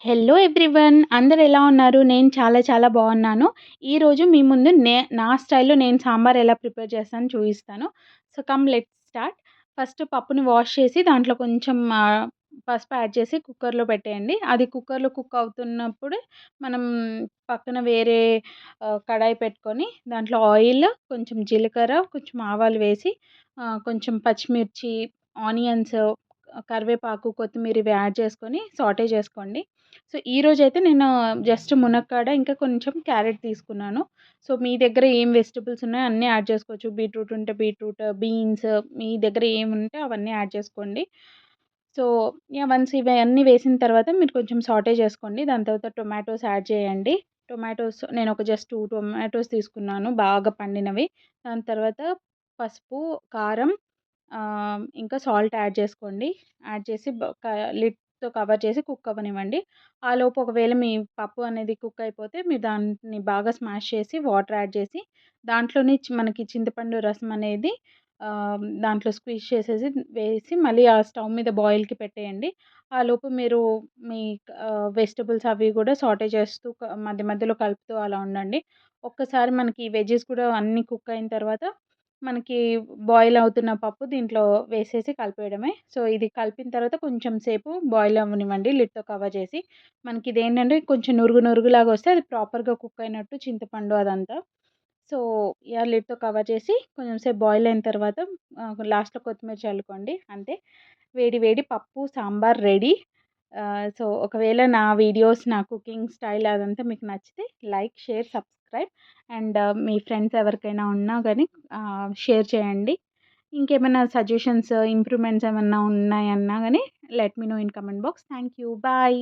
Hello everyone. అందరూ ఎలా ఉన్నారు? నేను చాలా చాలా బాగున్నాను. ఈరోజు మీ ముందు నా స్టైల్‌లో నేను సాంబార్ ఎలా ప్రిపేర్ చేస్తానో చూపిస్తాను. So, let's start. ఫస్ట్ పప్పుని వాష్ చేసి దాంట్లో కొంచెం పసుపు యాడ్ చేసి కుక్కర్‌లో పెట్టేయండి. అది కుక్కర్‌లో కుక్ అవుతున్నప్పుడు మనం పక్కన వేరే కడాయి పెట్టుకొని దాంట్లో ఆయిల్, కొంచెం జీలకర్ర, కొంచెం ఆవాలు వేసి కొంచెం పచ్చిమిర్చి, ఆనియన్స్, కరివేపాకు, కొత్తిమీర ఇవి యాడ్ చేసుకొని సాటే చేసుకోండి. సో, ఈరోజైతే నేను జస్ట్ మునక్కాడ ఇంకా కొంచెం క్యారెట్ తీసుకున్నాను. సో, మీ దగ్గర ఏం వెజిటబుల్స్ ఉన్నాయో అన్నీ యాడ్ చేసుకోవచ్చు. బీట్రూట్ ఉంటే బీట్రూట్, బీన్స్ మీ దగ్గర ఏముంటే అవన్నీ యాడ్ చేసుకోండి. సో, వన్స్ ఇవన్నీ వేసిన తర్వాత మీరు కొంచెం సాటే చేసుకోండి. దాని తర్వాత టొమాటోస్ యాడ్ చేయండి. టొమాటోస్ నేనొక జస్ట్ 2 టొమాటోస్ తీసుకున్నాను బాగా పండినవి. దాని తర్వాత పసుపు, కారం, ఇంకా సాల్ట్ యాడ్ చేసుకోండి. యాడ్ చేసి లిడ్‌తో కవర్ చేసి కుక్ అవ్వనివ్వండి. ఆలోపు ఒకవేళ మీ పప్పు అనేది కుక్ అయిపోతే మీరు దాన్ని బాగా స్మాష్ చేసి వాటర్ యాడ్ చేసి దాంట్లోనే మనకి చింతపండు రసం అనేది దాంట్లో స్క్వీజ్ చేసేసి వేసి మళ్ళీ ఆ స్టవ్ మీద బాయిల్‌కి పెట్టేయండి. ఆలోపు మీరు మీ వెజిటబుల్స్ అవి కూడా సాటే చేస్తూ మధ్య మధ్యలో కలుపుతూ అలా ఉండండి. ఒక్కసారి మనకి వెజ్జీస్ కూడా అన్నీ కుక్ అయిన తర్వాత మనకి బాయిల్ అవుతున్న పప్పు దీంట్లో వేసేసి కలిపేయడమే. సో, ఇది కలిపిన తర్వాత కొంచెం సేపు బాయిల్ అవ్వనివ్వండి లిడ్‌తో కవర్ చేసి. మనకి ఇదేంటంటే కొంచెం నురుగు నురుగులాగా వస్తే అది ప్రాపర్‌గా కుక్ అయినట్టు చింతపండు అదంతా. సో, లిడ్‌తో కవర్ చేసి కొంచెం సేపు బాయిల్ అయిన తర్వాత లాస్ట్‌లో కొత్తిమీర చల్లుకోండి. అంతే. వేడి వేడి పప్పు, సాంబార్ రెడీ. సో, ఒకవేళ నా వీడియోస్, నా కుకింగ్ స్టైల్ అదంతా మీకు నచ్చితే like, share, subscribe and me friends ఎవరికైనా ఉన్నా గానీ షేర్ చేయండి. ఇంకేమైనా సజెషన్స్, ఇంప్రూవ్‌మెంట్స్ ఏమన్నా ఉన్నాయన్నా గానీ let me know in comment box. Thank you. Bye.